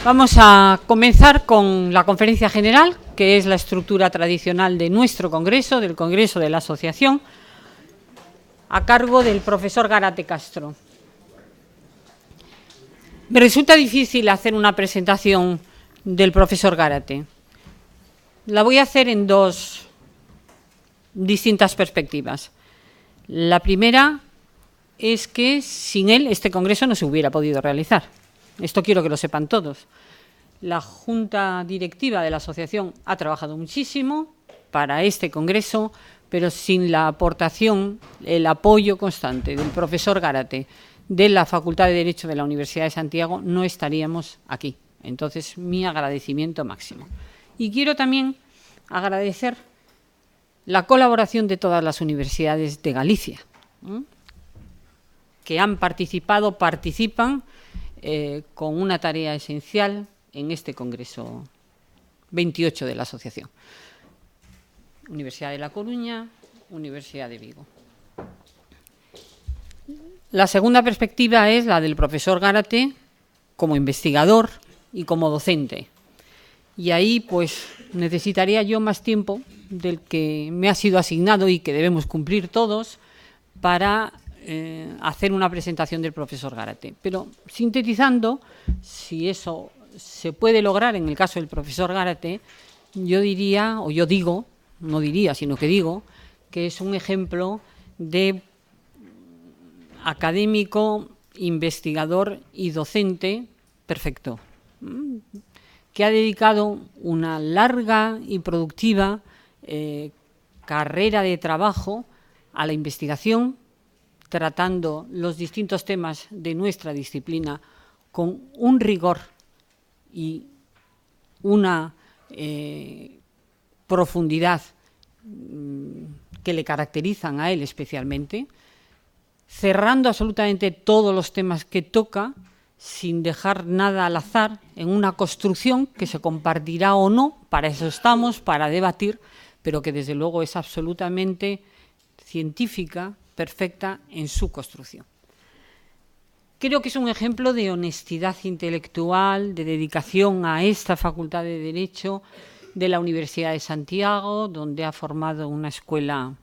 Vamos a comenzar con la conferencia general, que es la estructura tradicional de nuestro congreso, del congreso de la asociación, a cargo del profesor Gárate Castro. Me resulta difícil hacer una presentación del profesor Gárate. La voy a hacer en dos distintas perspectivas. La primera es que sin él este congreso no se hubiera podido realizar. Esto quiero que lo sepan todos. La Junta Directiva de la Asociación ha trabajado muchísimo para este congreso, pero sin la aportación, el apoyo constante del profesor Gárate de la Facultad de Derecho de la Universidad de Santiago, no estaríamos aquí. Entonces, mi agradecimiento máximo. Y quiero también agradecer la colaboración de todas las universidades de Galicia, que han participado, participan con una tarea esencial en este Congreso 28 de la Asociación. Universidad de La Coruña, Universidad de Vigo. La segunda perspectiva es la del profesor Gárate como investigador y como docente. Y ahí pues necesitaría yo más tiempo del que me ha sido asignado y que debemos cumplir todos para hacer una presentación del profesor Gárate. Pero sintetizando, si eso se puede lograr en el caso del profesor Gárate, yo diría, o yo digo, no diría, sino que digo, que es un ejemplo de académico, investigador y docente perfecto, que ha dedicado una larga y productiva carrera de trabajo a la investigación, tratando los distintos temas de nuestra disciplina con un rigor y una profundidad que le caracterizan a él especialmente, cerrando absolutamente todos los temas que toca, sin dejar nada al azar, en una construcción que se compartirá o no, para eso estamos, para debatir, pero que desde luego es absolutamente científica, perfecta en su construcción. Creo que es un ejemplo de honestidad intelectual, de dedicación a esta Facultad de Derecho de la Universidad de Santiago, donde ha formado una escuela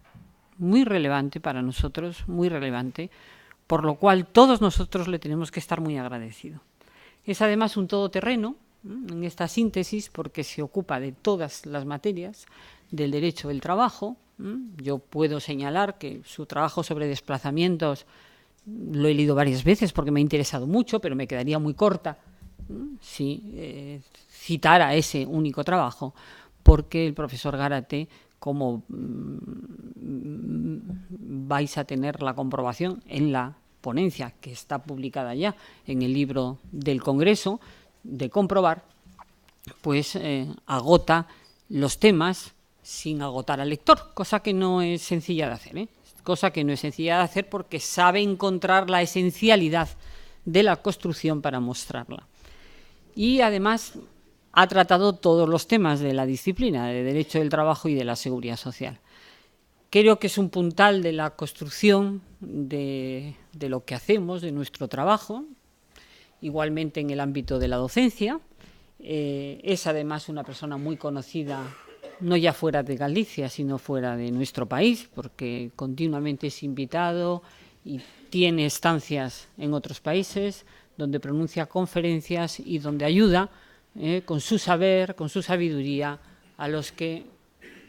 muy relevante para nosotros, muy relevante, por lo cual todos nosotros le tenemos que estar muy agradecidos. Es además un todoterreno en esta síntesis porque se ocupa de todas las materias del derecho del trabajo. Yo puedo señalar que su trabajo sobre desplazamientos lo he leído varias veces porque me ha interesado mucho, pero me quedaría muy corta si citara ese único trabajo, porque el profesor Gárate, como vais a tener la comprobación en la ponencia que está publicada ya en el libro del Congreso, de comprobar, pues agota los temas sin agotar al lector, cosa que no es sencilla de hacer, cosa que no es sencilla de hacer porque sabe encontrar la esencialidad de la construcción para mostrarla. Y además ha tratado todos los temas de la disciplina, de derecho del trabajo y de la seguridad social. Creo que es un puntal de la construcción de lo que hacemos, de nuestro trabajo, igualmente en el ámbito de la docencia. Es además una persona muy conocida, no ya fuera de Galicia, sino fuera de nuestro país, porque continuamente es invitado y tiene estancias en otros países, donde pronuncia conferencias y donde ayuda con su saber, con su sabiduría, a los que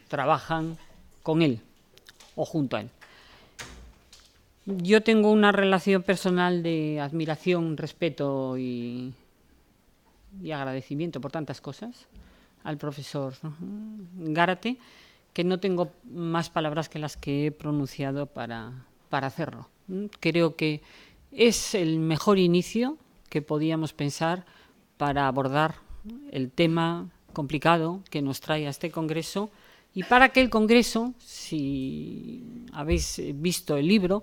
trabajan con él o junto a él. Yo tengo una relación personal de admiración, respeto y agradecimiento por tantas cosas al profesor Gárate, que no tengo más palabras que las que he pronunciado para hacerlo. Creo que es el mejor inicio que podíamos pensar para abordar el tema complicado que nos trae a este congreso y para que el congreso, si habéis visto el libro,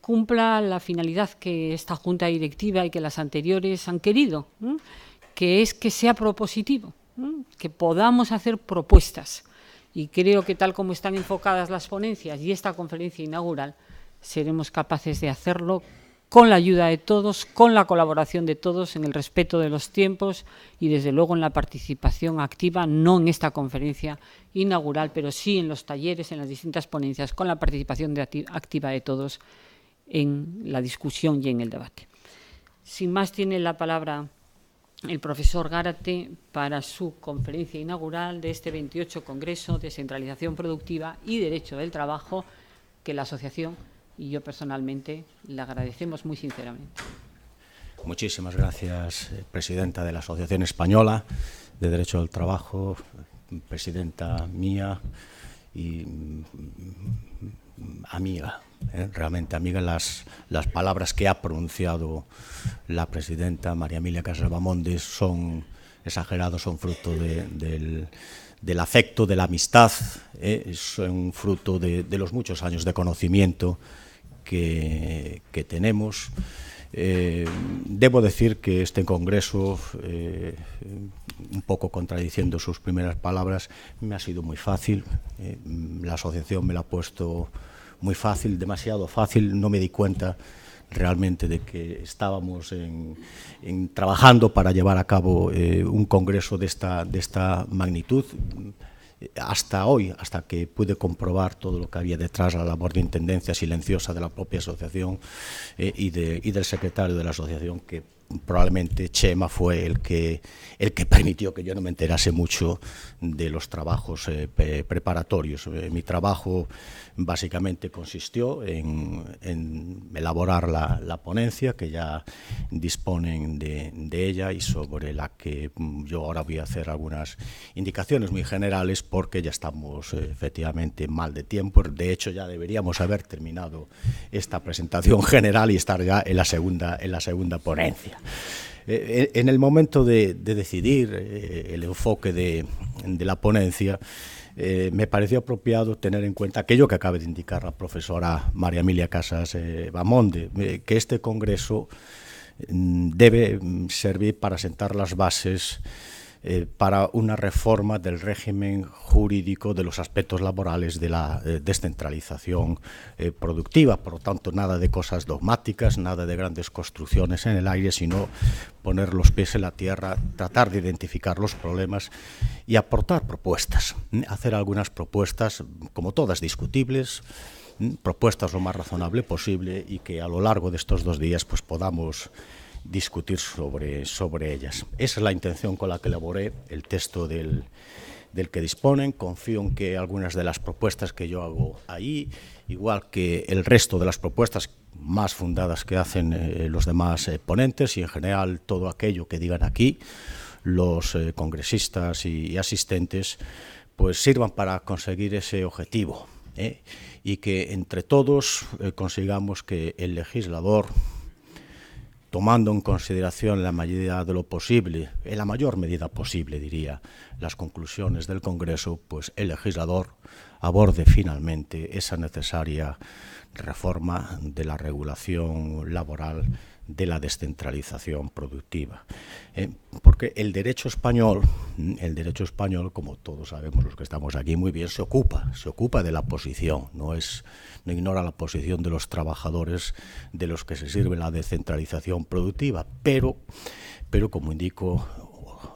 cumpla la finalidad que esta junta directiva y que las anteriores han querido, que es que sea propositivo, que podamos hacer propuestas. Y creo que tal como están enfocadas las ponencias y esta conferencia inaugural, seremos capaces de hacerlo con la ayuda de todos, con la colaboración de todos, en el respeto de los tiempos y desde luego en la participación activa, no en esta conferencia inaugural, pero sí en los talleres, en las distintas ponencias, con la participación activa de todos en la discusión y en el debate. Sin más, tiene la palabra el profesor Gárate para su conferencia inaugural de este 28 Congreso de Descentralización Productiva y Derecho del Trabajo, que la asociación y yo personalmente le agradecemos muy sinceramente. Muchísimas gracias, presidenta de la Asociación Española de Derecho del Trabajo, presidenta mía y amiga, realmente amiga. Las palabras que ha pronunciado la presidenta María Emilia Casas Bahamonde son exagerados, son fruto del afecto, de la amistad, son fruto de los muchos años de conocimiento que tenemos. Debo decir que este congreso, un poco contradiciendo sus primeras palabras, me ha sido muy fácil. La asociación me la ha puesto muy fácil, demasiado fácil. No me di cuenta realmente de que estábamos trabajando para llevar a cabo un congreso de esta magnitud. Hasta hoy, hasta que pude comprobar todo lo que había detrás, la labor de intendencia silenciosa de la propia asociación y del secretario de la asociación, que probablemente Chema fue el que permitió que yo no me enterase mucho de los trabajos preparatorios. Mi trabajo básicamente consistió en elaborar la ponencia, que ya disponen de ella, y sobre la que yo ahora voy a hacer algunas indicaciones muy generales, porque ya estamos efectivamente mal de tiempo. De hecho, ya deberíamos haber terminado esta presentación general y estar ya en la segunda ponencia. En el momento de decidir el enfoque de la ponencia, me pareció apropiado tener en cuenta aquello que acaba de indicar la profesora María Emilia Casas Bahamonde, que este congreso debe servir para sentar las bases para una reforma del régimen jurídico de los aspectos laborales de la descentralización productiva. Por lo tanto, nada de cosas dogmáticas, nada de grandes construcciones en el aire, sino poner los pies en la tierra, tratar de identificar los problemas y aportar propuestas, hacer algunas propuestas, como todas discutibles, propuestas lo más razonable posible, y que a lo largo de estos 2 días pues podamos discutir sobre ellas. Esa es la intención con la que elaboré el texto del que disponen. Confío en que algunas de las propuestas que yo hago ahí, igual que el resto de las propuestas más fundadas que hacen los demás ponentes, y en general todo aquello que digan aquí los congresistas y asistentes, pues sirvan para conseguir ese objetivo, y que entre todos consigamos que el legislador, tomando en consideración en la medida de lo posible, en la mayor medida posible, diría, las conclusiones del Congreso, pues el legislador aborde finalmente esa necesaria reforma de la regulación laboral, de la descentralización productiva. Porque el derecho español, como todos sabemos los que estamos aquí muy bien, se ocupa de la posición, no ignora la posición de los trabajadores de los que se sirve la descentralización productiva, pero como indico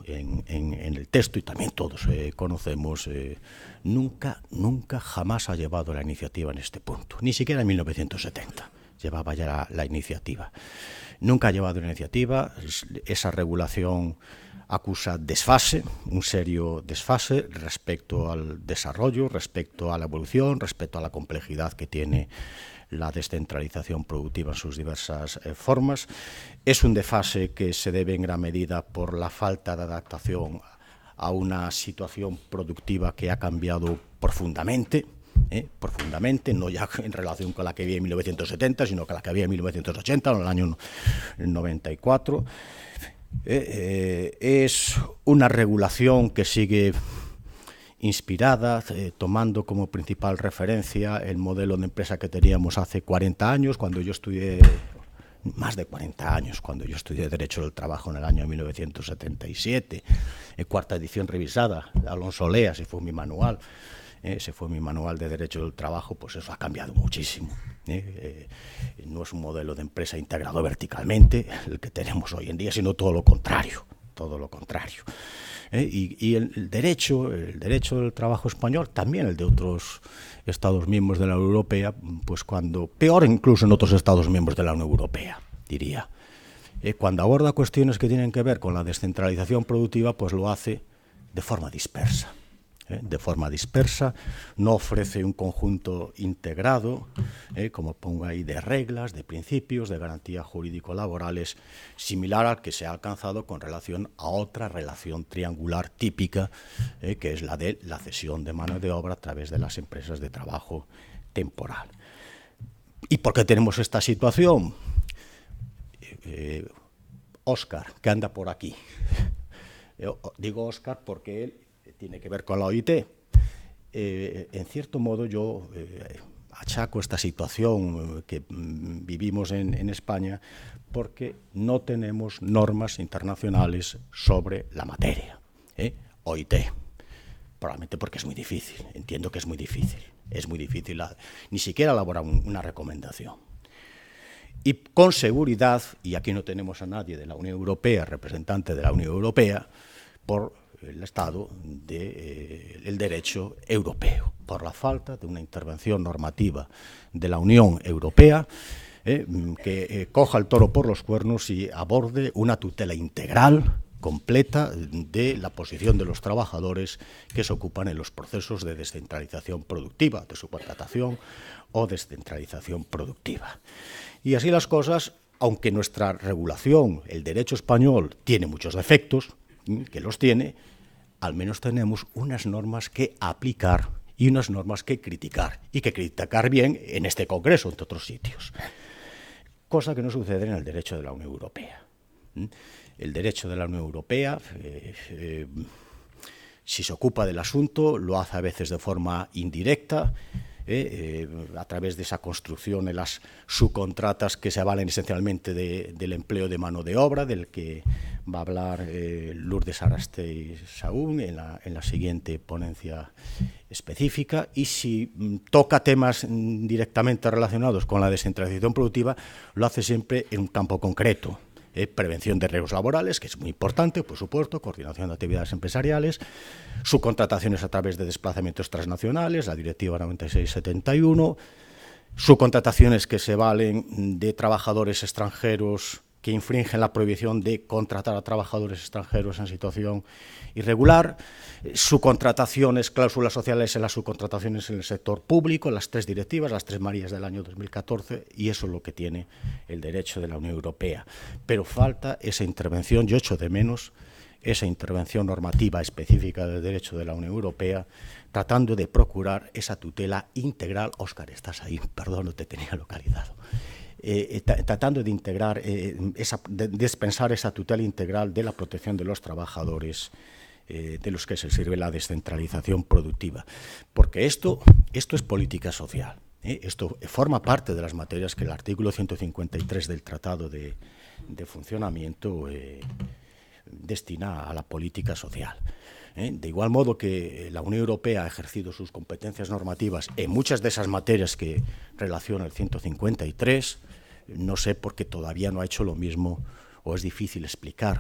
en el texto, y también todos conocemos, nunca jamás ha llevado la iniciativa en este punto, ni siquiera en 1970 llevaba ya la iniciativa. Nunca ha llevado la iniciativa. Esa regulación acusa desfase, un serio desfase respecto al desarrollo, respecto a la evolución, respecto a la complejidad que tiene la descentralización productiva en sus diversas formas. Es un desfase que se debe en gran medida por la falta de adaptación a una situación productiva que ha cambiado profundamente, no ya en relación con la que había en 1970, sino con la que había en 1980 o en el año 94. Es una regulación que sigue inspirada, tomando como principal referencia el modelo de empresa que teníamos hace 40 años, cuando yo estudié, más de 40 años, cuando yo estudié Derecho del Trabajo en el año 1977, cuarta edición revisada, Alonso Leas, y fue mi manual. ese fue mi manual de Derecho del Trabajo, pues eso ha cambiado muchísimo. No es un modelo de empresa integrado verticalmente el que tenemos hoy en día, sino todo lo contrario, todo lo contrario. Y el derecho del trabajo español, también el de otros Estados miembros de la Unión Europea, pues peor incluso en otros Estados miembros de la Unión Europea, diría. Cuando aborda cuestiones que tienen que ver con la descentralización productiva, pues lo hace de forma dispersa. De forma dispersa, no ofrece un conjunto integrado, como pongo ahí, de reglas, de principios, de garantías jurídico-laborales, similar al que se ha alcanzado con relación a otra relación triangular típica, que es la de la cesión de mano de obra a través de las empresas de trabajo temporal. ¿Y por qué tenemos esta situación? Óscar, que anda por aquí. Digo Óscar porque él tiene que ver con la OIT. En cierto modo yo achaco esta situación que vivimos en España porque no tenemos normas internacionales sobre la materia. OIT, probablemente porque es muy difícil, entiendo que es muy difícil ni siquiera elaborar una recomendación. Y con seguridad, y aquí no tenemos a nadie de la Unión Europea, representante de la Unión Europea, por el estado del derecho europeo, por la falta de una intervención normativa de la Unión Europea que coja el toro por los cuernos y aborde una tutela integral, completa, de la posición de los trabajadores que se ocupan en los procesos de descentralización productiva, de subcontratación o descentralización productiva. Y así las cosas, aunque nuestra regulación, el derecho español, tiene muchos defectos, que los tiene, al menos tenemos unas normas que aplicar y unas normas que criticar, y que criticar bien en este Congreso, entre otros sitios. Cosa que no sucede en el derecho de la Unión Europea. El derecho de la Unión Europea, si se ocupa del asunto, lo hace a veces de forma indirecta, a través de esa construcción en las subcontratas que se avalen esencialmente del empleo de mano de obra, del que va a hablar Lourdes Arastey Saúl en la siguiente ponencia específica, y si toca temas directamente relacionados con la descentralización productiva, lo hace siempre en un campo concreto. Prevención de riesgos laborales, que es muy importante, por supuesto, coordinación de actividades empresariales, subcontrataciones a través de desplazamientos transnacionales, la Directiva 96/71, subcontrataciones que se valen de trabajadores extranjeros que infringen la prohibición de contratar a trabajadores extranjeros en situación irregular, subcontrataciones, cláusulas sociales en las subcontrataciones en el sector público, las 3 directivas, las 3 Marías del año 2014, y eso es lo que tiene el derecho de la Unión Europea. Pero falta esa intervención, yo echo de menos esa intervención normativa específica del derecho de la Unión Europea, tratando de procurar esa tutela integral. Óscar, estás ahí, perdón, no te tenía localizado. Tratando de integrar, de dispensar esa tutela integral de la protección de los trabajadores de los que se sirve la descentralización productiva. Porque esto es política social. Esto forma parte de las materias que el artículo 153 del Tratado de Funcionamiento destina a la política social. De igual modo que la Unión Europea ha ejercido sus competencias normativas en muchas de esas materias que relaciona el 153, no sé por qué todavía no ha hecho lo mismo, o es difícil explicar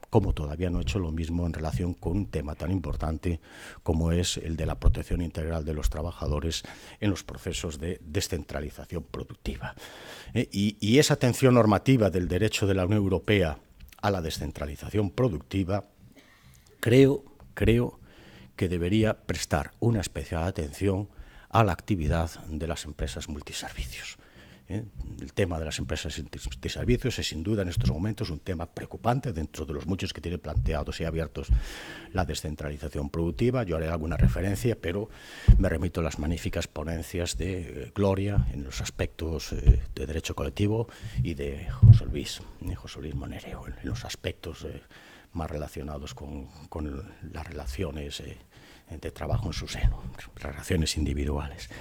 cómo todavía no ha hecho lo mismo en relación con un tema tan importante como es el de la protección integral de los trabajadores en los procesos de descentralización productiva. Y esa atención normativa del derecho de la Unión Europea a la descentralización productiva, creo que debería prestar una especial atención a la actividad de las empresas multiservicios. El tema de las empresas multiservicios es sin duda en estos momentos un tema preocupante dentro de los muchos que tiene planteados y abiertos la descentralización productiva. Yo haré alguna referencia, pero me remito a las magníficas ponencias de Gloria en los aspectos de derecho colectivo y de José Luis Monereo en los aspectos más relacionados con las relaciones de trabajo en su seno, relaciones individuales.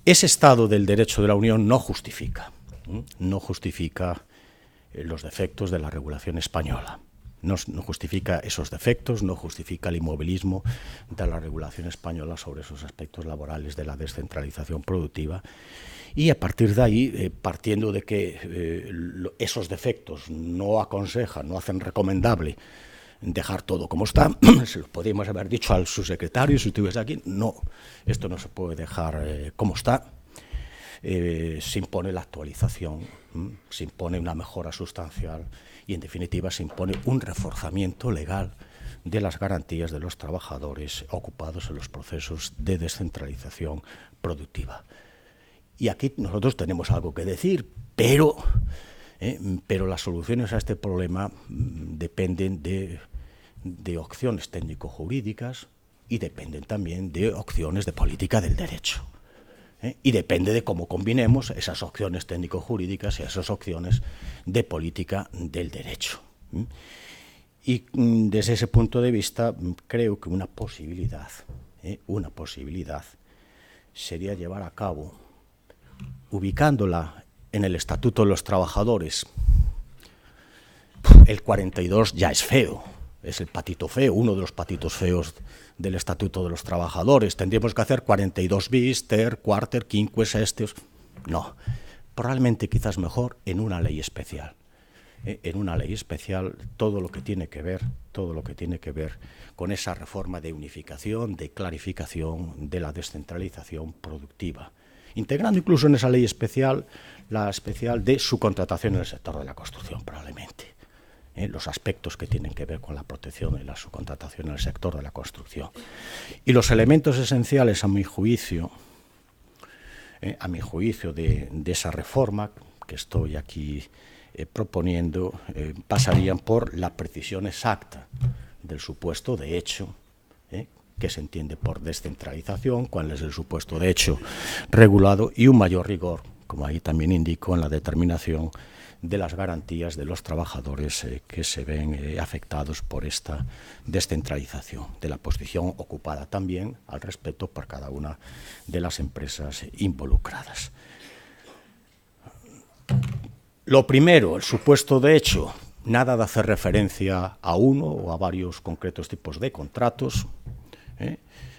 Ese estado del derecho de la Unión no justifica los defectos de la regulación española. no justifica esos defectos, no justifica el inmovilismo de la regulación española sobre esos aspectos laborales de la descentralización productiva. Y a partir de ahí, partiendo de que esos defectos no aconsejan, no hacen recomendable dejar todo como está, se lo podríamos haber dicho al subsecretario si estuviese aquí, no, esto no se puede dejar como está. Se impone la actualización, se impone una mejora sustancial y, en definitiva, se impone un reforzamiento legal de las garantías de los trabajadores ocupados en los procesos de descentralización productiva. Y aquí nosotros tenemos algo que decir, pero las soluciones a este problema dependen de opciones técnico-jurídicas y dependen también de opciones de política del derecho. Y depende de cómo combinemos esas opciones técnico-jurídicas y esas opciones de política del derecho. Y desde ese punto de vista creo que una posibilidad sería llevar a cabo, ubicándola en el Estatuto de los Trabajadores. El 42 ya es feo, es el patito feo, uno de los patitos feos del Estatuto de los Trabajadores. Tendríamos que hacer 42 bis, ter, quarter, quinque, sextos. No, probablemente quizás mejor en una ley especial. En una ley especial todo lo que tiene que ver con esa reforma de unificación, de clarificación de la descentralización productiva, integrando incluso en esa ley especial la especial de subcontratación en el sector de la construcción, probablemente. Los aspectos que tienen que ver con la protección y la subcontratación en el sector de la construcción. Y los elementos esenciales, a mi juicio, de esa reforma que estoy aquí proponiendo, pasarían por la precisión exacta del supuesto de hecho, que se entiende por descentralización, cuál es el supuesto de hecho regulado, y un mayor rigor, como ahí también indico, en la determinación de las garantías de los trabajadores que se ven afectados por esta descentralización, de la posición ocupada también al respecto por cada una de las empresas involucradas. Lo primero, el supuesto de hecho, nada de hacer referencia a uno o a varios concretos tipos de contratos,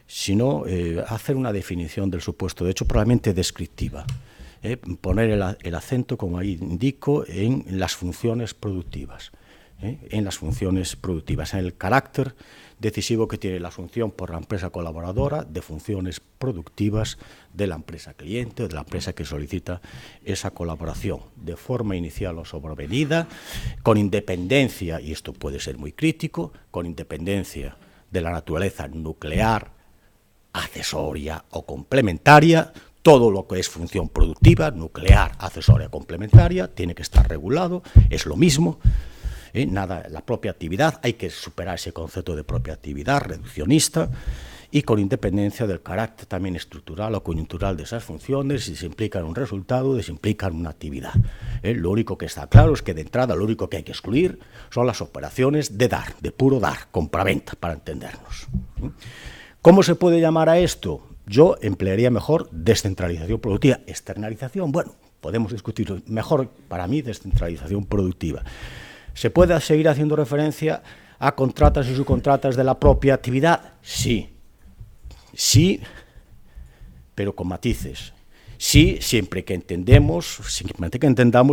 sino hacer una definición del supuesto de hecho probablemente descriptiva. Poner el acento, como ahí indico, en las funciones productivas, en el carácter decisivo que tiene la asunción por la empresa colaboradora de funciones productivas de la empresa cliente o de la empresa que solicita esa colaboración, de forma inicial o sobrevenida, con independencia, y esto puede ser muy crítico, con independencia de la naturaleza nuclear, accesoria o complementaria. Todo lo que es función productiva, nuclear, accesoria, complementaria, tiene que estar regulado, es lo mismo. Nada, la propia actividad, hay que superar ese concepto de propia actividad reduccionista y con independencia del carácter también estructural o coyuntural de esas funciones, si se implica en un resultado, si se implica en una actividad. Lo único que está claro es que de entrada lo único que hay que excluir son las operaciones de dar, de puro dar, compraventa, para entendernos. ¿Cómo se puede llamar a esto? Yo emplearía mejor descentralización productiva. Externalización, bueno, podemos discutirlo. Mejor para mí descentralización productiva. ¿Se puede seguir haciendo referencia a contratas y subcontratas de la propia actividad? Sí. Sí, pero con matices. Sí, siempre que entendamos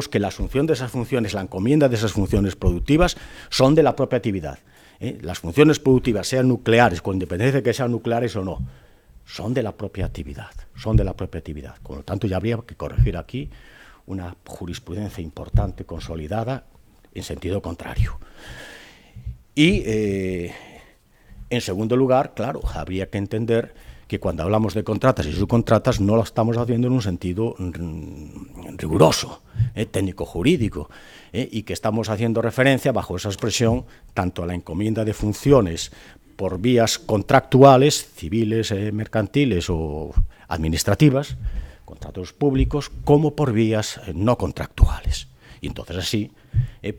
que la asunción de esas funciones, la encomienda de esas funciones productivas son de la propia actividad. Las funciones productivas, sean nucleares, con independencia de que sean nucleares o no, son de la propia actividad, Por lo tanto, ya habría que corregir aquí una jurisprudencia importante, consolidada, en sentido contrario. Y, en segundo lugar, claro, habría que entender que cuando hablamos de contratas y subcontratas no lo estamos haciendo en un sentido riguroso, técnico-jurídico, y que estamos haciendo referencia, bajo esa expresión, tanto a la encomienda de funciones por vías contractuales, civiles, mercantiles o administrativas, contratos públicos, como por vías no contractuales. Y entonces así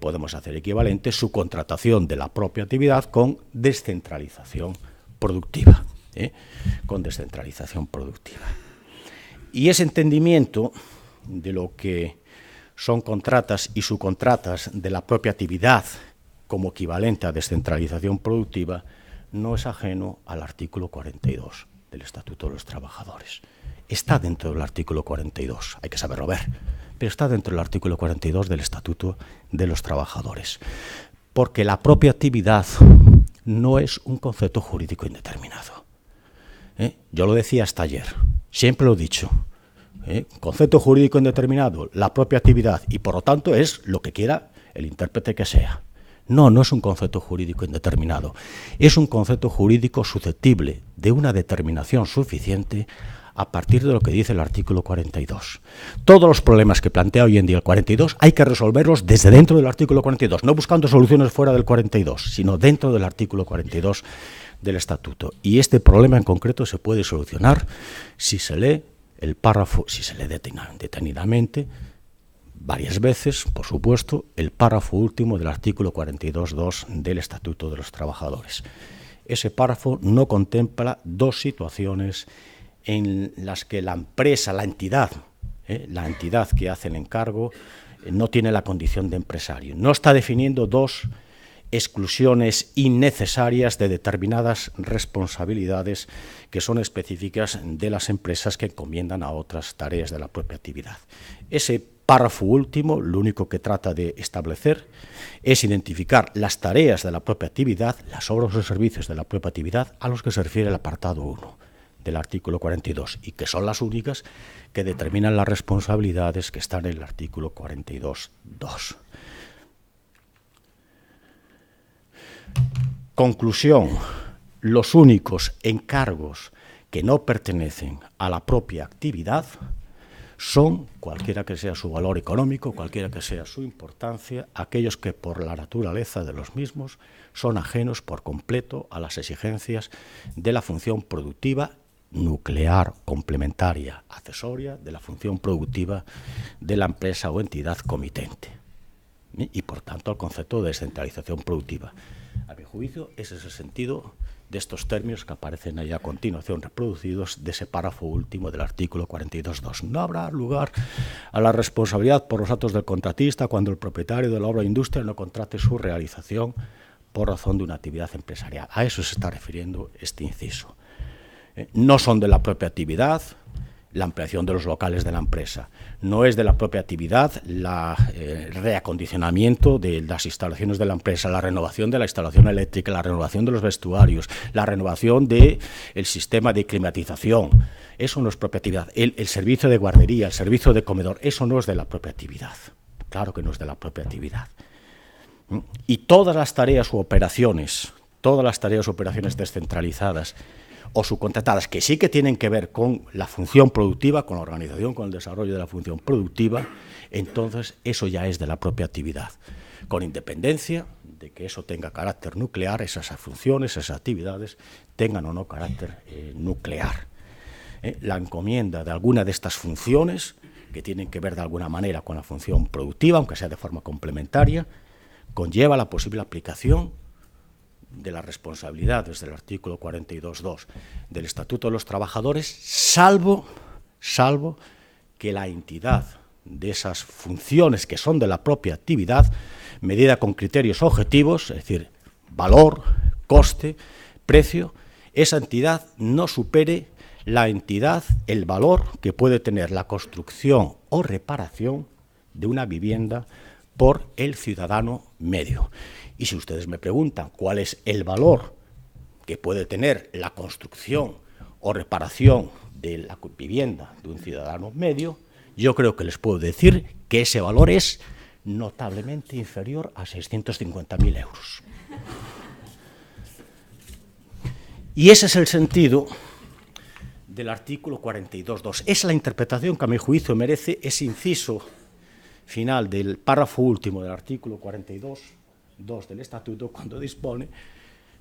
podemos hacer equivalente subcontratación de la propia actividad con descentralización productiva. Y ese entendimiento de lo que son contratas y subcontratas de la propia actividad como equivalente a descentralización productiva no es ajeno al artículo 42 del Estatuto de los Trabajadores. Está dentro del artículo 42, hay que saberlo ver, pero está dentro del artículo 42 del Estatuto de los Trabajadores, porque la propia actividad no es un concepto jurídico indeterminado. Yo lo decía hasta ayer, siempre lo he dicho, concepto jurídico indeterminado, la propia actividad, y por lo tanto es lo que quiera el intérprete que sea. No, no es un concepto jurídico indeterminado, es un concepto jurídico susceptible de una determinación suficiente a partir de lo que dice el artículo 42. Todos los problemas que plantea hoy en día el 42 hay que resolverlos desde dentro del artículo 42, no buscando soluciones fuera del 42, sino dentro del artículo 42 del Estatuto. Y este problema en concreto se puede solucionar si se lee el párrafo, si se lee detenidamente, varias veces, por supuesto, el párrafo último del artículo 42.2 del Estatuto de los Trabajadores. Ese párrafo no contempla dos situaciones en las que la empresa, la entidad que hace el encargo, no tiene la condición de empresario. No está definiendo dos exclusiones innecesarias de determinadas responsabilidades que son específicas de las empresas que encomiendan a otras tareas de la propia actividad. Ese párrafo último lo único que trata de establecer es identificar las tareas de la propia actividad, las obras o servicios de la propia actividad a los que se refiere el apartado 1 del artículo 42 y que son las únicas que determinan las responsabilidades que están en el artículo 42.2. Conclusión: los únicos encargos que no pertenecen a la propia actividad son, cualquiera que sea su valor económico, cualquiera que sea su importancia, aquellos que por la naturaleza de los mismos son ajenos por completo a las exigencias de la función productiva nuclear, complementaria, accesoria de la función productiva de la empresa o entidad comitente. Y por tanto al concepto de descentralización productiva. A mi juicio, ese es el sentido de estos términos que aparecen ahí a continuación reproducidos de ese párrafo último del artículo 42.2. No habrá lugar a la responsabilidad por los actos del contratista cuando el propietario de la obra o industria no contrate su realización por razón de una actividad empresarial. A eso se está refiriendo este inciso. No son de la propia actividad la ampliación de los locales de la empresa. No es de la propia actividad el reacondicionamiento de las instalaciones de la empresa, la renovación de la instalación eléctrica, la renovación de los vestuarios, la renovación del sistema de climatización. Eso no es propia actividad. El servicio de guardería, el servicio de comedor, eso no es de la propia actividad. Claro que no es de la propia actividad. Y todas las tareas u operaciones descentralizadas o subcontratadas, que sí que tienen que ver con la función productiva, con la organización, con el desarrollo de la función productiva, entonces eso ya es de la propia actividad, con independencia de que eso tenga carácter nuclear, esas funciones, esas actividades tengan o no carácter nuclear. La encomienda de alguna de estas funciones, que tienen que ver de alguna manera con la función productiva, aunque sea de forma complementaria, conlleva la posible aplicación de las responsabilidades del artículo 42.2 del Estatuto de los Trabajadores, salvo que la entidad de esas funciones que son de la propia actividad, medida con criterios objetivos, es decir, valor, coste, precio, esa entidad no supere el valor que puede tener la construcción o reparación de una vivienda por el ciudadano medio. Y si ustedes me preguntan cuál es el valor que puede tener la construcción o reparación de la vivienda de un ciudadano medio, yo creo que les puedo decir que ese valor es notablemente inferior a 650.000 euros. Y ese es el sentido del artículo 42.2. Es la interpretación que a mi juicio merece ese inciso final del párrafo último del artículo 42.2 del Estatuto, cuando dispone: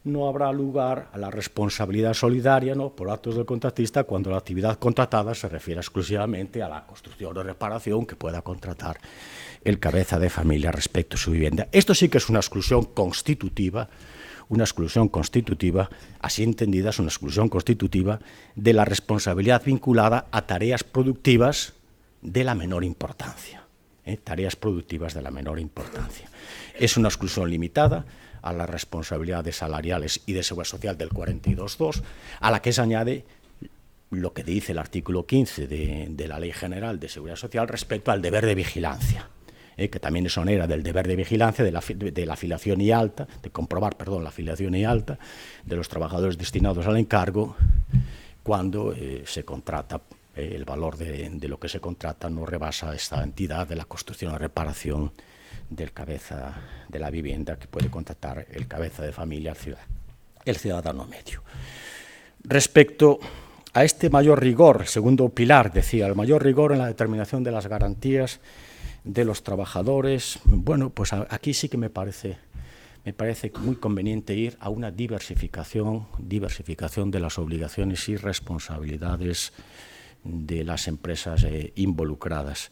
no habrá lugar a la responsabilidad solidaria, ¿no?, por actos del contratista cuando la actividad contratada se refiere exclusivamente a la construcción o reparación que pueda contratar el cabeza de familia respecto a su vivienda. Esto sí que es una exclusión constitutiva, así entendida, es una exclusión constitutiva de la responsabilidad vinculada a tareas productivas de la menor importancia. tareas productivas de la menor importancia. Es una exclusión limitada a las responsabilidades salariales y de seguridad social del 42.2, a la que se añade lo que dice el artículo 15 de la Ley General de Seguridad Social respecto al deber de vigilancia, que también es onera del deber de vigilancia de la afiliación y alta, de comprobar, perdón, la afiliación y alta de los trabajadores destinados al encargo cuando se contrata. El valor de lo que se contrata no rebasa esta entidad de la construcción o reparación del cabeza de la vivienda que puede contratar el cabeza de familia, el ciudadano medio. Respecto a este mayor rigor, el segundo pilar, decía, el mayor rigor en la determinación de las garantías de los trabajadores, bueno, pues aquí sí que me parece muy conveniente ir a una diversificación de las obligaciones y responsabilidades de las empresas involucradas.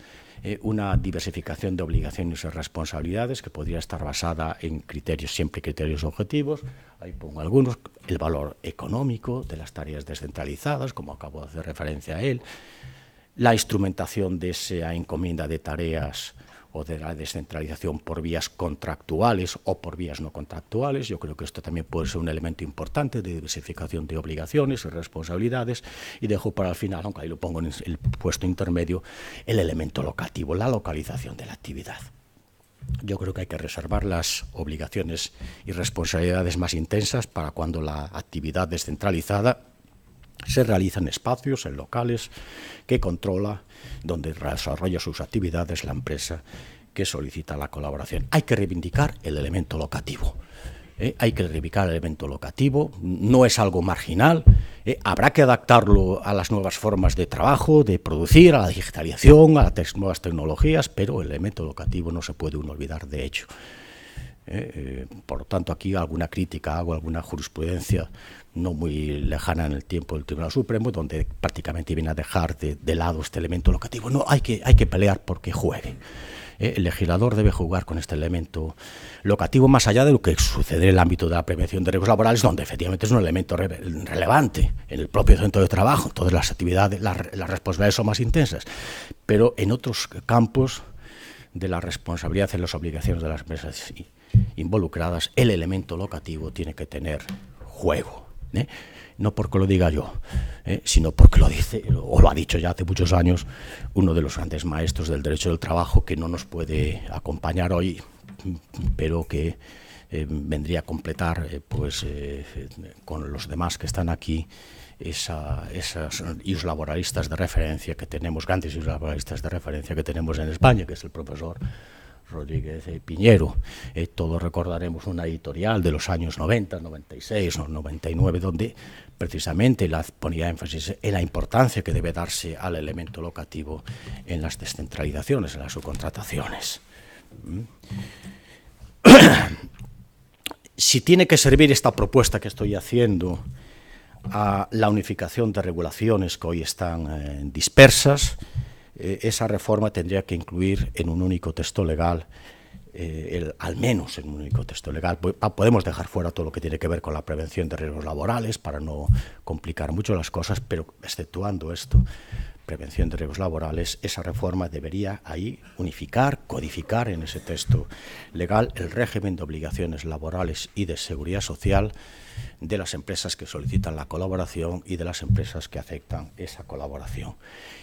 Una diversificación de obligaciones y responsabilidades que podría estar basada en criterios, siempre criterios objetivos. Ahí pongo algunos: el valor económico de las tareas descentralizadas, como acabo de hacer referencia a él, la instrumentación de esa encomienda de tareas o de la descentralización por vías contractuales o por vías no contractuales. Yo creo que esto también puede ser un elemento importante de diversificación de obligaciones y responsabilidades. Y dejo para el final, aunque ahí lo pongo en el puesto intermedio, el elemento locativo, la localización de la actividad. Yo creo que hay que reservar las obligaciones y responsabilidades más intensas para cuando la actividad descentralizada se realiza en espacios, en locales que controla, donde desarrolla sus actividades la empresa que solicita la colaboración. Hay que reivindicar el elemento locativo. Hay que reivindicar el elemento locativo, no es algo marginal. Habrá que adaptarlo a las nuevas formas de trabajo, de producir, a la digitalización, a las nuevas tecnologías, pero el elemento locativo no se puede uno olvidar de ello. Por lo tanto, aquí alguna crítica hago, alguna jurisprudencia no muy lejana en el tiempo del Tribunal Supremo, donde prácticamente viene a dejar de lado este elemento locativo. No, hay que pelear porque juegue. El legislador debe jugar con este elemento locativo, más allá de lo que sucede en el ámbito de la prevención de riesgos laborales, donde efectivamente es un elemento relevante en el propio centro de trabajo. Todas las actividades, las responsabilidades son más intensas, pero en otros campos de la responsabilidad y las obligaciones de las empresas involucradas, el elemento locativo tiene que tener juego. No porque lo diga yo, sino porque lo dice, o lo ha dicho ya hace muchos años, uno de los grandes maestros del derecho del trabajo, que no nos puede acompañar hoy, pero que vendría a completar con los demás que están aquí esas IUS laboralistas de referencia que tenemos, grandes IUS laboralistas de referencia que tenemos en España, que es el profesor Rodríguez Piñero. Todos recordaremos una editorial de los años 90, 96 o 99, donde precisamente ponía énfasis en la importancia que debe darse al elemento locativo en las descentralizaciones, en las subcontrataciones. Si tiene que servir esta propuesta que estoy haciendo a la unificación de regulaciones que hoy están dispersas, esa reforma tendría que incluir en un único texto legal, al menos en un único texto legal. Podemos dejar fuera todo lo que tiene que ver con la prevención de riesgos laborales para no complicar mucho las cosas, pero exceptuando esto, prevención de riesgos laborales, esa reforma debería ahí unificar, codificar en ese texto legal el régimen de obligaciones laborales y de seguridad social de las empresas que solicitan la colaboración y de las empresas que aceptan esa colaboración.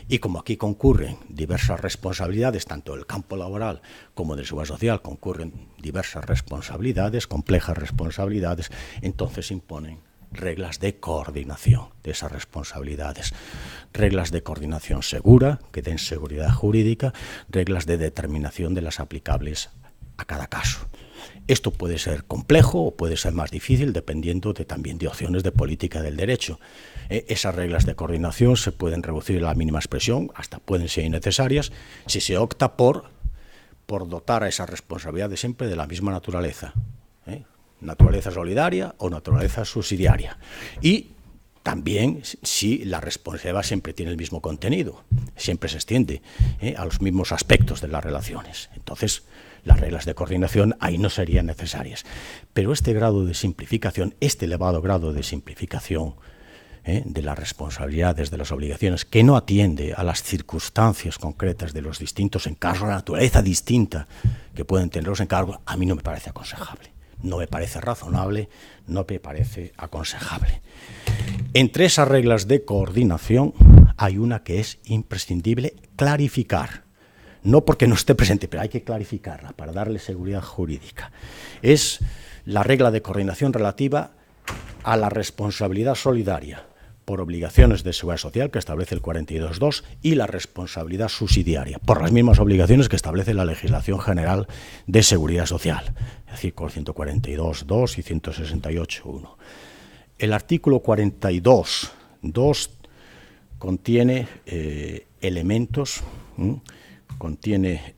Y como aquí concurren diversas responsabilidades, tanto del campo laboral como del seguridad social, concurren diversas responsabilidades, complejas responsabilidades, entonces imponen reglas de coordinación de esas responsabilidades, reglas de coordinación segura, que den seguridad jurídica, reglas de determinación de las aplicables a cada caso. Esto puede ser complejo o puede ser más difícil dependiendo también de opciones de política del derecho. Esas reglas de coordinación se pueden reducir a la mínima expresión, hasta pueden ser innecesarias, si se opta por dotar a esas responsabilidades siempre de la misma naturaleza, naturaleza solidaria o naturaleza subsidiaria. Y también si la responsabilidad siempre tiene el mismo contenido, siempre se extiende a los mismos aspectos de las relaciones. Entonces, las reglas de coordinación ahí no serían necesarias. Pero este grado de simplificación, este elevado grado de simplificación, de las responsabilidades, de las obligaciones, que no atiende a las circunstancias concretas de los distintos encargos, la naturaleza distinta que pueden tener los encargos, a mí no me parece aconsejable, no me parece razonable, no me parece aconsejable. Entre esas reglas de coordinación hay una que es imprescindible clarificar, no porque no esté presente, pero hay que clarificarla para darle seguridad jurídica. Es la regla de coordinación relativa a la responsabilidad solidaria por obligaciones de seguridad social que establece el 42.2 y la responsabilidad subsidiaria por las mismas obligaciones que establece la legislación general de seguridad social, es decir, con 142.2 y 168.1. El artículo 42.2 contiene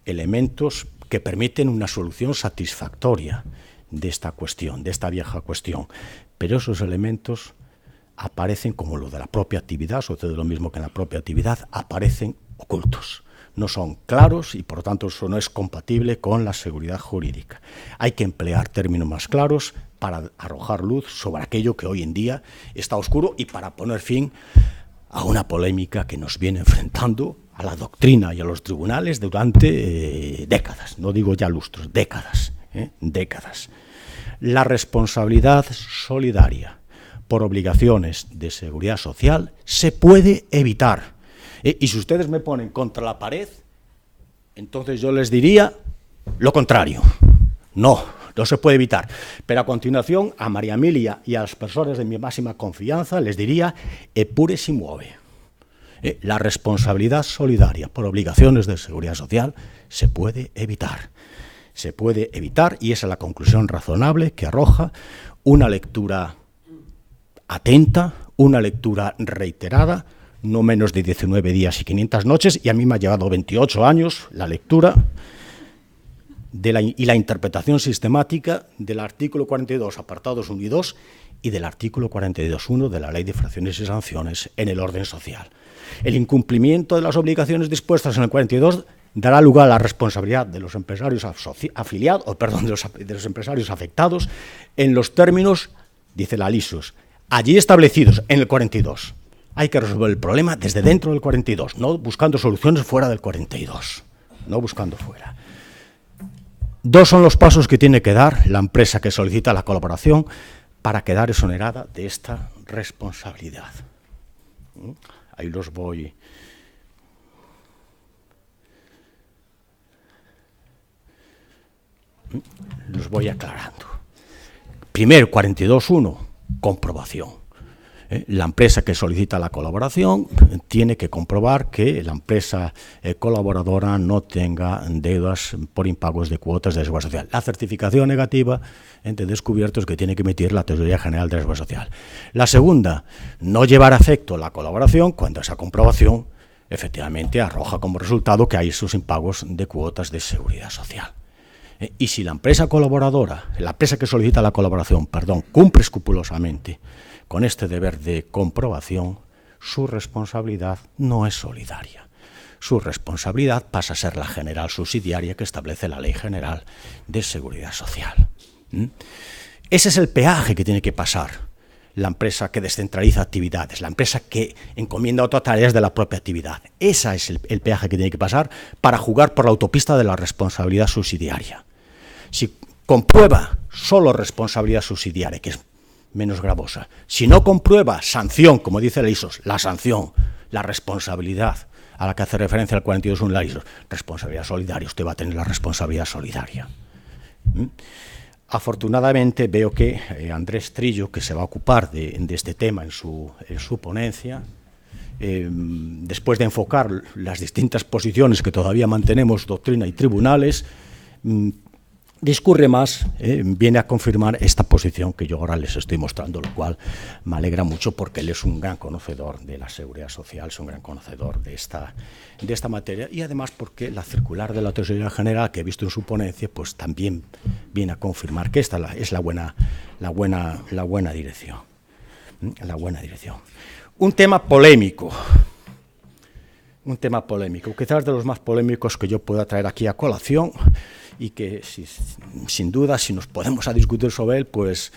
elementos que permiten una solución satisfactoria de esta cuestión, de esta vieja cuestión, pero esos elementos aparecen, como lo de la propia actividad, sucede lo mismo que en la propia actividad, aparecen ocultos. No son claros y, por lo tanto, eso no es compatible con la seguridad jurídica. Hay que emplear términos más claros para arrojar luz sobre aquello que hoy en día está oscuro y para poner fin a una polémica que nos viene enfrentando a la doctrina y a los tribunales durante décadas, no digo ya lustros, décadas. La responsabilidad solidaria por obligaciones de seguridad social se puede evitar. Y si ustedes me ponen contra la pared, entonces yo les diría lo contrario. No se puede evitar. Pero a continuación, a María Emilia y a las personas de mi máxima confianza les diría epure si muove. La responsabilidad solidaria por obligaciones de seguridad social se puede evitar. Se puede evitar, y esa es la conclusión razonable que arroja una lectura atenta, una lectura reiterada, no menos de 19 días y 500 noches, y a mí me ha llevado 28 años la lectura y la interpretación sistemática del artículo 42, apartados 1 y 2, y del artículo 42.1 de la Ley de Infracciones y Sanciones en el orden social. El incumplimiento de las obligaciones dispuestas en el 42 dará lugar a la responsabilidad de los empresarios afiliados, de los empresarios afectados, en los términos, dice la LISUS, allí establecidos en el 42. Hay que resolver el problema desde dentro del 42, no buscando soluciones fuera del 42, no buscando fuera. 2 son los pasos que tiene que dar la empresa que solicita la colaboración para quedar exonerada de esta responsabilidad. Ahí los voy aclarando. Primero, 42.1, comprobación. La empresa que solicita la colaboración tiene que comprobar que la empresa colaboradora no tenga deudas por impagos de cuotas de seguridad social. La certificación negativa ente descubiertos que tiene que emitir la Tesorería General de la Seguridad Social. La segunda, no llevar a efecto la colaboración cuando esa comprobación efectivamente arroja como resultado que hay esos impagos de cuotas de seguridad social. Y si la empresa colaboradora, la empresa que solicita la colaboración, cumple escrupulosamente con este deber de comprobación, su responsabilidad no es solidaria. Su responsabilidad pasa a ser la general subsidiaria que establece la Ley General de Seguridad Social. Ese es el peaje que tiene que pasar la empresa que descentraliza actividades, la empresa que encomienda otras tareas de la propia actividad. Ese es el peaje que tiene que pasar para jugar por la autopista de la responsabilidad subsidiaria. Si comprueba solo responsabilidad subsidiaria, que es menos gravosa, si no comprueba sanción, como dice la ISOS, la sanción, la responsabilidad a la que hace referencia el 42.1 la ISOS, responsabilidad solidaria, usted va a tener la responsabilidad solidaria. Afortunadamente veo que Andrés Trillo, que se va a ocupar de este tema en su ponencia, después de enfocar las distintas posiciones que todavía mantenemos, doctrina y tribunales, discurre más, viene a confirmar esta posición que yo ahora les estoy mostrando, lo cual me alegra mucho porque él es un gran conocedor de la seguridad social, es un gran conocedor de esta materia, y además porque la circular de la Tesorería General que he visto en su ponencia pues también viene a confirmar que esta es la buena dirección. Un tema polémico, quizás de los más polémicos que yo pueda traer aquí a colación, y que sin duda, si nos podemos a discutir sobre él, pues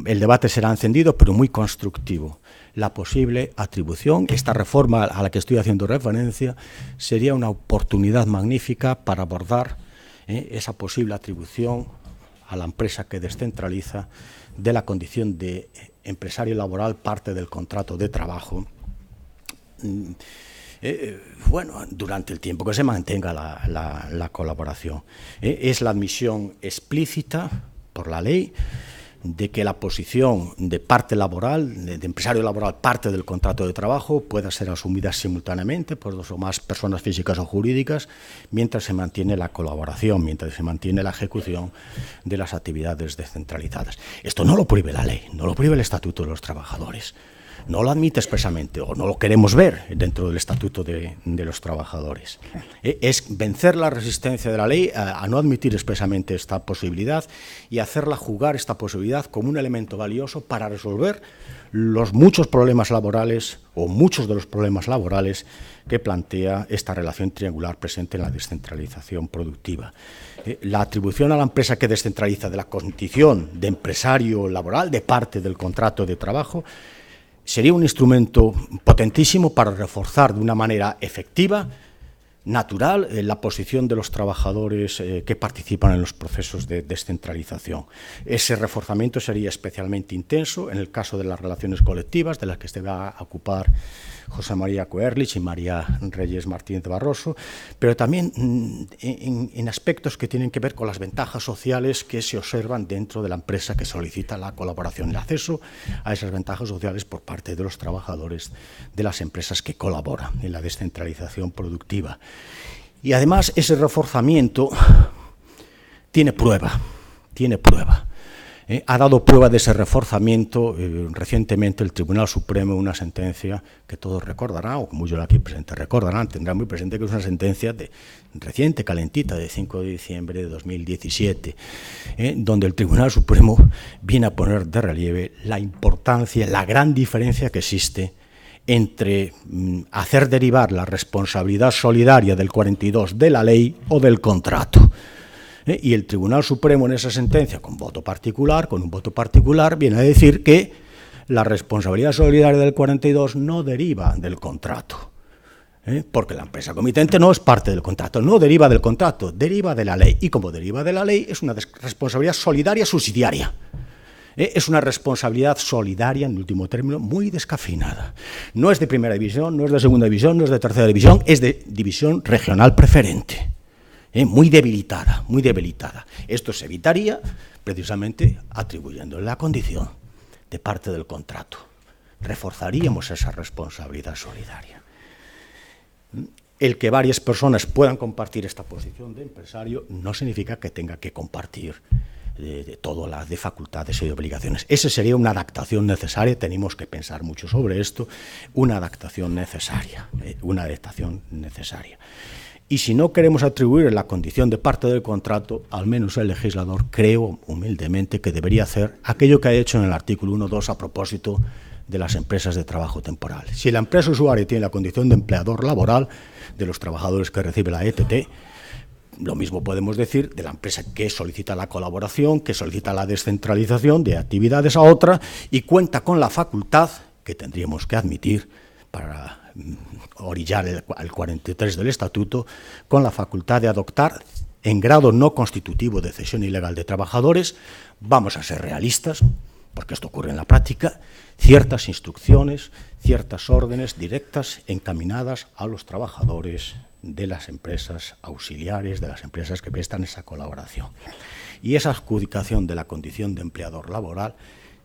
el debate será encendido, pero muy constructivo. La posible atribución, esta reforma a la que estoy haciendo referencia, sería una oportunidad magnífica para abordar esa posible atribución a la empresa que descentraliza de la condición de empresario laboral parte del contrato de trabajo, bueno, durante el tiempo que se mantenga la colaboración. Es la admisión explícita por la ley de que la posición de parte laboral, de empresario laboral parte del contrato de trabajo, pueda ser asumida simultáneamente por dos o más personas físicas o jurídicas mientras se mantiene la colaboración, mientras se mantiene la ejecución de las actividades descentralizadas. Esto no lo prohíbe la ley, no lo prohíbe el Estatuto de los Trabajadores. No lo admite expresamente, o no lo queremos ver dentro del Estatuto de los Trabajadores. Es vencer la resistencia de la ley a no admitir expresamente esta posibilidad y hacerla jugar esta posibilidad como un elemento valioso para resolver los muchos problemas laborales, o muchos de los problemas laborales que plantea esta relación triangular presente en la descentralización productiva. La atribución a la empresa que descentraliza de la condición de empresario laboral, de parte del contrato de trabajo, sería un instrumento potentísimo para reforzar de una manera efectiva, natural, la posición de los trabajadores que participan en los procesos de descentralización. Ese reforzamiento sería especialmente intenso en el caso de las relaciones colectivas, de las que se va a ocupar José María Coerlich y María Reyes Martínez Barroso, pero también en aspectos que tienen que ver con las ventajas sociales que se observan dentro de la empresa que solicita la colaboración, el acceso a esas ventajas sociales por parte de los trabajadores de las empresas que colaboran en la descentralización productiva. Y además ese reforzamiento tiene prueba. Ha dado prueba de ese reforzamiento recientemente el Tribunal Supremo, una sentencia que todos recordarán, o como yo aquí presente recordarán, tendrán muy presente que es una sentencia reciente, calentita, de 5 de diciembre de 2017, donde el Tribunal Supremo viene a poner de relieve la importancia, la gran diferencia que existe entre hacer derivar la responsabilidad solidaria del 42 de la ley o del contrato. Y el Tribunal Supremo en esa sentencia, con un voto particular, viene a decir que la responsabilidad solidaria del 42 no deriva del contrato, porque la empresa comitente no es parte del contrato, no deriva del contrato, deriva de la ley. Y como deriva de la ley, es una responsabilidad solidaria subsidiaria. Es una responsabilidad solidaria, en último término, muy descafeinada. No es de primera división, no es de segunda división, no es de tercera división, es de división regional preferente. Muy debilitada, muy debilitada. Esto se evitaría precisamente atribuyéndole la condición de parte del contrato. Reforzaríamos esa responsabilidad solidaria. El que varias personas puedan compartir esta posición de empresario no significa que tenga que compartir de todas las de facultades y de obligaciones. Esa sería una adaptación necesaria, tenemos que pensar mucho sobre esto, una adaptación necesaria. Y si no queremos atribuir la condición de parte del contrato, al menos el legislador, creo humildemente que debería hacer aquello que ha hecho en el artículo 1.2 a propósito de las empresas de trabajo temporal. Si la empresa usuaria tiene la condición de empleador laboral de los trabajadores que recibe la ETT, lo mismo podemos decir de la empresa que solicita la colaboración, que solicita la descentralización de actividades a otra y cuenta con la facultad, que tendríamos que admitir para orillar el 43 del Estatuto, con la facultad de adoptar en grado no constitutivo de cesión ilegal de trabajadores, vamos a ser realistas, porque esto ocurre en la práctica, ciertas instrucciones, ciertas órdenes directas encaminadas a los trabajadores de las empresas auxiliares, de las empresas que prestan esa colaboración. Y esa adjudicación de la condición de empleador laboral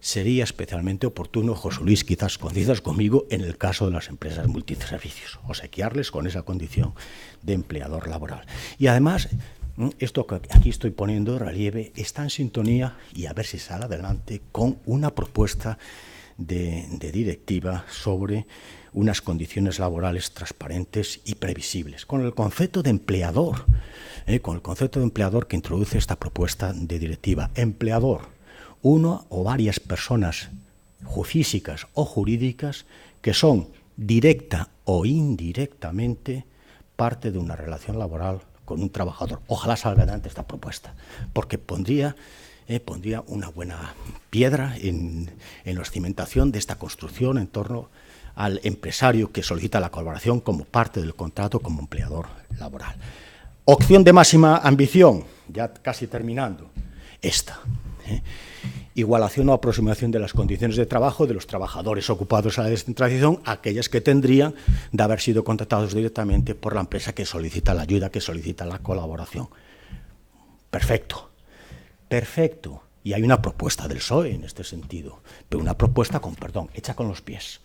sería especialmente oportuno, José Luis, quizás coincidas conmigo, en el caso de las empresas multiservicios, obsequiarles con esa condición de empleador laboral. Y además, esto que aquí estoy poniendo de relieve está en sintonía, y a ver si sale adelante, con una propuesta de directiva sobre unas condiciones laborales transparentes y previsibles, con el concepto de empleador, que introduce esta propuesta de directiva. Empleador, uno o varias personas físicas o jurídicas que son directa o indirectamente parte de una relación laboral con un trabajador. Ojalá salga adelante esta propuesta, porque pondría una buena piedra en la cimentación de esta construcción en torno al empresario que solicita la colaboración como parte del contrato como empleador laboral. Opción de máxima ambición, ya casi terminando, esta. Igualación o aproximación de las condiciones de trabajo de los trabajadores ocupados a la descentralización, aquellas que tendrían de haber sido contratados directamente por la empresa que solicita la ayuda, que solicita la colaboración. Perfecto, perfecto. Y hay una propuesta del PSOE en este sentido, pero una propuesta con perdón, hecha con los pies,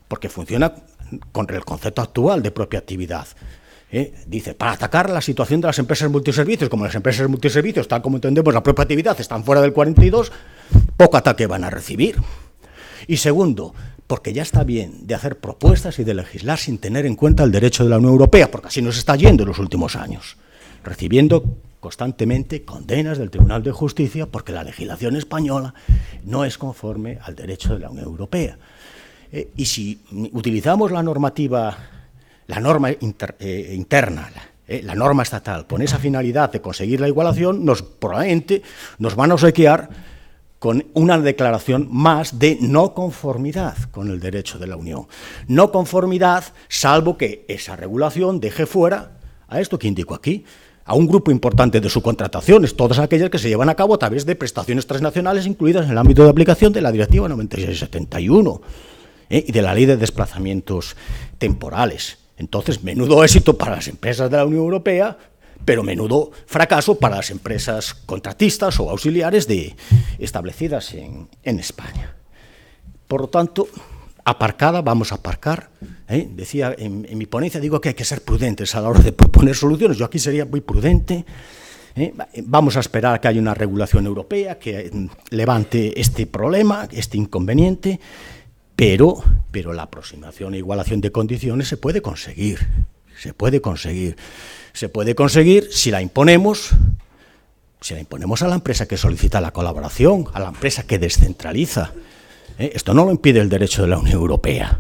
porque funciona con el concepto actual de propia actividad. Dice, para atacar la situación de las empresas multiservicios, como las empresas multiservicios, tal como entendemos la propia actividad, están fuera del 42, poco ataque van a recibir. Y segundo, porque ya está bien de hacer propuestas y de legislar sin tener en cuenta el derecho de la Unión Europea, porque así nos está yendo en los últimos años, recibiendo constantemente condenas del Tribunal de Justicia porque la legislación española no es conforme al derecho de la Unión Europea. Y si utilizamos la normativa, la norma interna, la norma estatal, con esa finalidad de conseguir la igualación, probablemente nos van a obsequiar con una declaración más de no conformidad con el derecho de la Unión. No conformidad, salvo que esa regulación deje fuera a esto que indico aquí, a un grupo importante de subcontrataciones, todas aquellas que se llevan a cabo a través de prestaciones transnacionales incluidas en el ámbito de aplicación de la Directiva 96/71 y de la Ley de Desplazamientos Temporales. Entonces, menudo éxito para las empresas de la Unión Europea, pero menudo fracaso para las empresas contratistas o auxiliares establecidas en España. Por lo tanto, vamos a aparcar. Decía en mi ponencia, digo que hay que ser prudentes a la hora de proponer soluciones. Yo aquí sería muy prudente. Vamos a esperar a que haya una regulación europea que levante este problema, este inconveniente, pero la aproximación e igualación de condiciones se puede conseguir. Se puede conseguir si la imponemos a la empresa que solicita la colaboración, a la empresa que descentraliza. Esto no lo impide el derecho de la Unión Europea.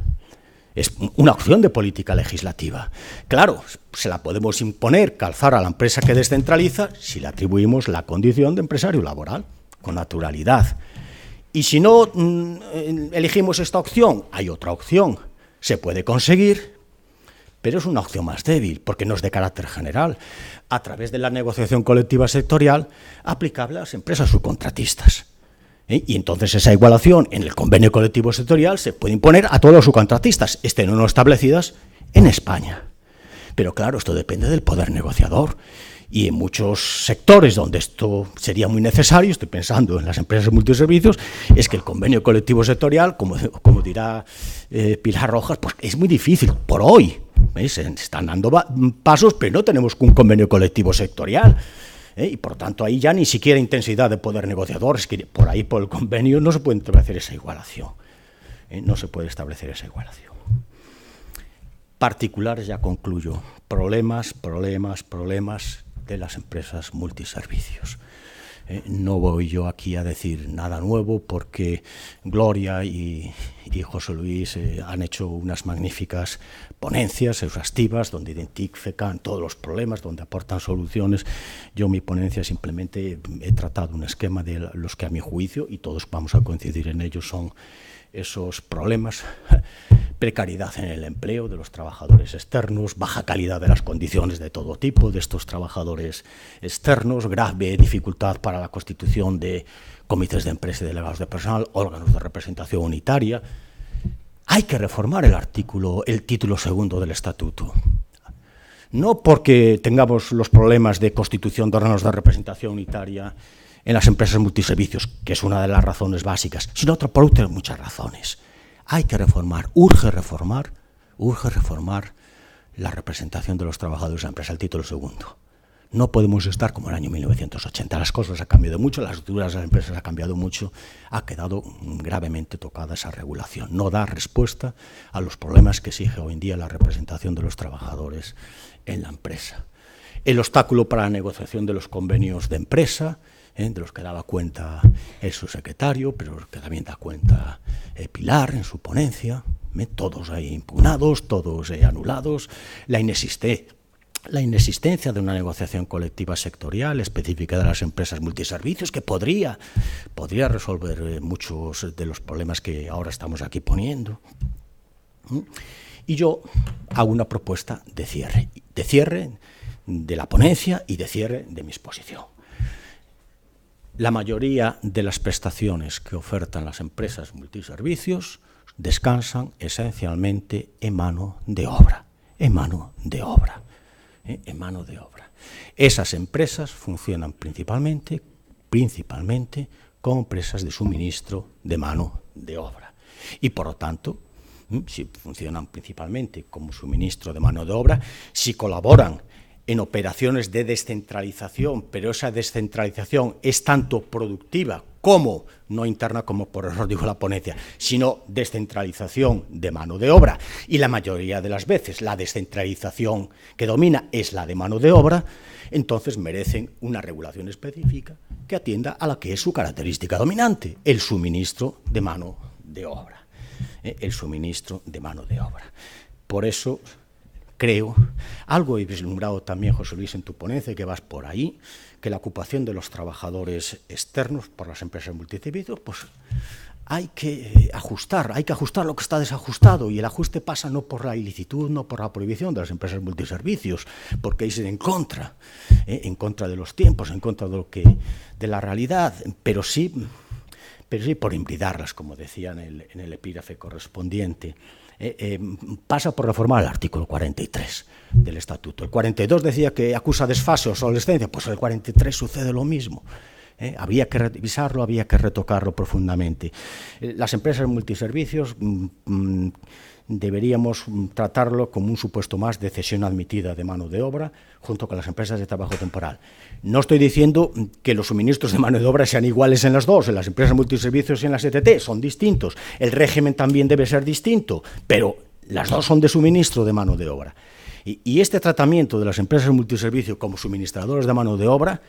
Es una opción de política legislativa. Claro, se la podemos imponer, calzar a la empresa que descentraliza si le atribuimos la condición de empresario laboral, con naturalidad. Y si no elegimos esta opción, hay otra opción. Se puede conseguir, pero es una opción más débil, porque no es de carácter general, a través de la negociación colectiva sectorial aplicable a las empresas subcontratistas. Y entonces esa igualación en el convenio colectivo sectorial se puede imponer a todos los subcontratistas, estén o no establecidas en España. Pero claro, esto depende del poder negociador. Y en muchos sectores donde esto sería muy necesario, estoy pensando en las empresas multiservicios, es que el convenio colectivo sectorial, como dirá Pilar Rojas, pues es muy difícil por hoy. Se están dando pasos, pero no tenemos un convenio colectivo sectorial. Y por tanto ahí ya ni siquiera intensidad de poder negociador, es que por ahí, por el convenio, no se puede establecer esa igualación. No se puede establecer esa igualación. Particulares, ya concluyo. Problemas de las empresas multiservicios. No voy yo aquí a decir nada nuevo porque Gloria y José Luis han hecho unas magníficas ponencias exhaustivas donde identifican todos los problemas, donde aportan soluciones. Yo mi ponencia simplemente he tratado un esquema de los que a mi juicio, y todos vamos a coincidir en ellos, son esos problemas: precariedad en el empleo de los trabajadores externos, baja calidad de las condiciones de todo tipo de estos trabajadores externos, grave dificultad para la constitución de comités de empresa y delegados de personal, órganos de representación unitaria. Hay que reformar el título segundo del Estatuto. No porque tengamos los problemas de constitución de órganos de representación unitaria en las empresas multiservicios, que es una de las razones básicas, sino por otras muchas razones. Hay que reformar, urge reformar la representación de los trabajadores de la empresa, el título segundo. No podemos estar como en el año 1980. Las cosas han cambiado mucho, las estructuras de las empresas han cambiado mucho, ha quedado gravemente tocada esa regulación. No da respuesta a los problemas que exige hoy en día la representación de los trabajadores en la empresa. El obstáculo para la negociación de los convenios de empresa, de los que daba cuenta el subsecretario, pero que también da cuenta Pilar en su ponencia, todos ahí impugnados, todos anulados, la inexistencia la inexistencia de una negociación colectiva sectorial específica de las empresas multiservicios que podría resolver muchos de los problemas que ahora estamos aquí poniendo. Y yo hago una propuesta de cierre de la ponencia y de cierre de mi exposición. La mayoría de las prestaciones que ofertan las empresas multiservicios descansan esencialmente en mano de obra, en mano de obra. Esas empresas funcionan principalmente como empresas de suministro de mano de obra. Y por lo tanto, si funcionan principalmente como suministro de mano de obra, si colaboran en operaciones de descentralización, pero esa descentralización es tanto productiva como, no interna como por error digo la ponencia, sino descentralización de mano de obra, y la mayoría de las veces la descentralización que domina es la de mano de obra, entonces merecen una regulación específica que atienda a la que es su característica dominante, el suministro de mano de obra. El suministro de mano de obra. Por eso creo, algo he vislumbrado también, José Luis, en tu ponencia, que vas por ahí, que la ocupación de los trabajadores externos por las empresas multiservicios, pues hay que ajustar lo que está desajustado, y el ajuste pasa no por la ilicitud, no por la prohibición de las empresas multiservicios, porque es en contra de los tiempos, en contra de la realidad, pero sí por hibridarlas, como decía en el epígrafe correspondiente. Pasa por reformar el artículo 43 del Estatuto. El 42 decía que acusa desfase o obsolescencia, pues el 43 sucede lo mismo. Había que revisarlo, había que retocarlo profundamente. Las empresas multiservicios deberíamos tratarlo como un supuesto más de cesión admitida de mano de obra junto con las empresas de trabajo temporal. No estoy diciendo que los suministros de mano de obra sean iguales en las dos, en las empresas multiservicios y en las ETT, son distintos. El régimen también debe ser distinto, pero las dos son de suministro de mano de obra. Y este tratamiento de las empresas multiservicios como suministradores de mano de obra,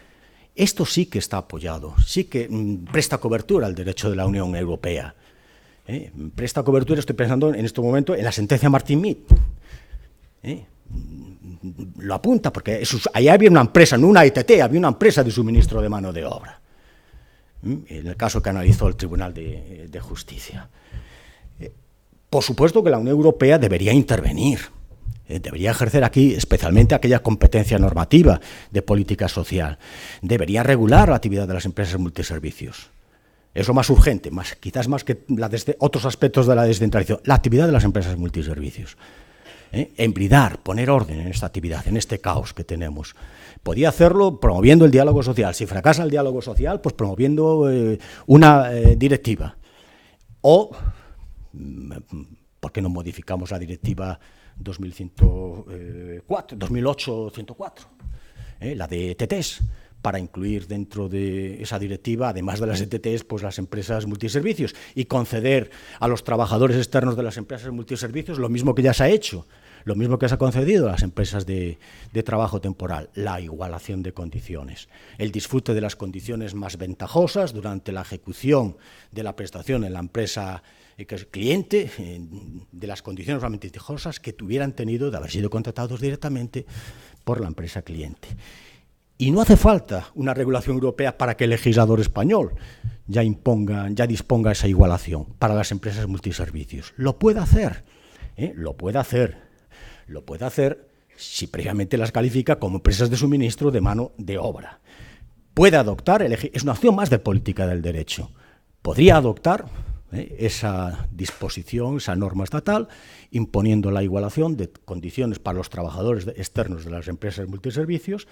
esto sí que está apoyado, sí que presta cobertura al derecho de la Unión Europea. Presta cobertura, estoy pensando en este momento en la sentencia Martin-Mead. Lo apunta, porque ahí había una empresa, no una ETT, había una empresa de suministro de mano de obra. En el caso que analizó el Tribunal de Justicia. Por supuesto que la Unión Europea debería intervenir, debería ejercer aquí especialmente aquella competencia normativa de política social, debería regular la actividad de las empresas multiservicios. Es lo más urgente, quizás más que otros aspectos de la descentralización, la actividad de las empresas multiservicios. Embridar, poner orden en esta actividad, en este caos que tenemos. Podía hacerlo promoviendo el diálogo social. Si fracasa el diálogo social, pues promoviendo una directiva. O, ¿por qué no modificamos la directiva 2008-104? La de ETTs, para incluir dentro de esa directiva, además de las ETTs, pues las empresas multiservicios, y conceder a los trabajadores externos de las empresas multiservicios lo mismo que ya se ha hecho, lo mismo que se ha concedido a las empresas de trabajo temporal, la igualación de condiciones, el disfrute de las condiciones más ventajosas durante la ejecución de la prestación en la empresa que es cliente, de las condiciones más ventajosas que tuvieran tenido de haber sido contratados directamente por la empresa cliente. Y no hace falta una regulación europea para que el legislador español ya disponga esa igualación para las empresas multiservicios. Lo puede hacer, lo puede hacer si previamente las califica como empresas de suministro de mano de obra. Puede adoptar, es una opción más de política del derecho, podría adoptar esa disposición, esa norma estatal, imponiendo la igualación de condiciones para los trabajadores externos de las empresas multiservicios,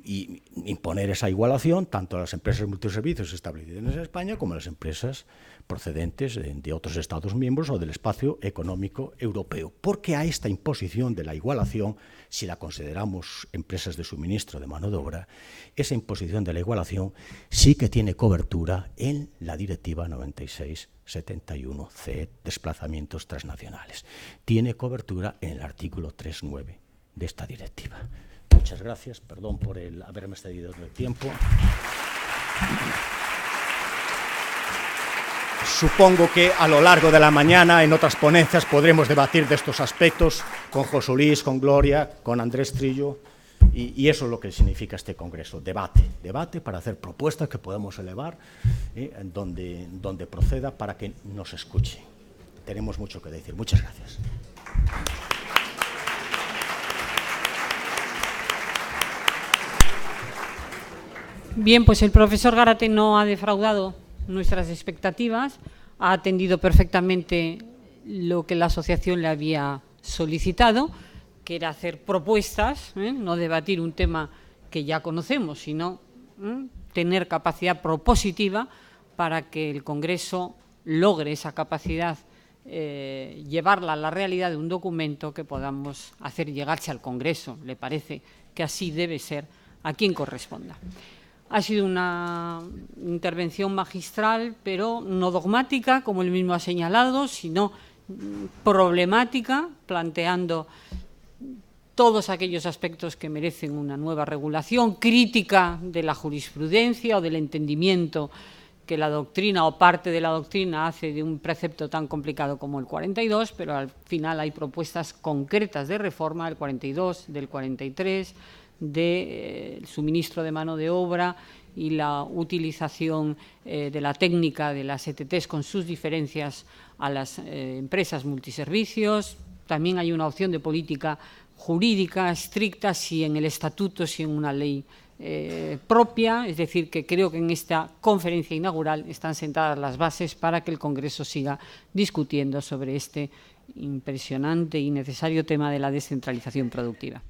y imponer esa igualación tanto a las empresas multiservicios establecidas en España como a las empresas procedentes de otros Estados miembros o del espacio económico europeo. Porque a esta imposición de la igualación, si la consideramos empresas de suministro de mano de obra, esa imposición de la igualación sí que tiene cobertura en la Directiva 96/71/CE, desplazamientos transnacionales. Tiene cobertura en el artículo 3.9 de esta directiva. Muchas gracias, perdón por haberme excedido del tiempo. Supongo que a lo largo de la mañana en otras ponencias podremos debatir de estos aspectos con José Luis, con Gloria, con Andrés Trillo, y eso es lo que significa este congreso, debate para hacer propuestas que podemos elevar donde proceda para que nos escuche. Tenemos mucho que decir. Muchas gracias. Bien, pues el profesor Gárate no ha defraudado nuestras expectativas, ha atendido perfectamente lo que la asociación le había solicitado, que era hacer propuestas, no debatir un tema que ya conocemos, sino tener capacidad propositiva para que el Congreso logre esa capacidad, llevarla a la realidad de un documento que podamos hacer llegarse al Congreso. Le parece que así debe ser a quien corresponda. Ha sido una intervención magistral, pero no dogmática, como él mismo ha señalado, sino problemática, planteando todos aquellos aspectos que merecen una nueva regulación, crítica de la jurisprudencia o del entendimiento que la doctrina o parte de la doctrina hace de un precepto tan complicado como el 42, pero al final hay propuestas concretas de reforma del 42, del 43, del suministro de mano de obra y la utilización de la técnica de las ETTs con sus diferencias a las empresas multiservicios. También hay una opción de política jurídica estricta, si en el estatuto, si en una ley propia, es decir, que creo que en esta conferencia inaugural están sentadas las bases para que el Congreso siga discutiendo sobre este impresionante y necesario tema de la descentralización productiva.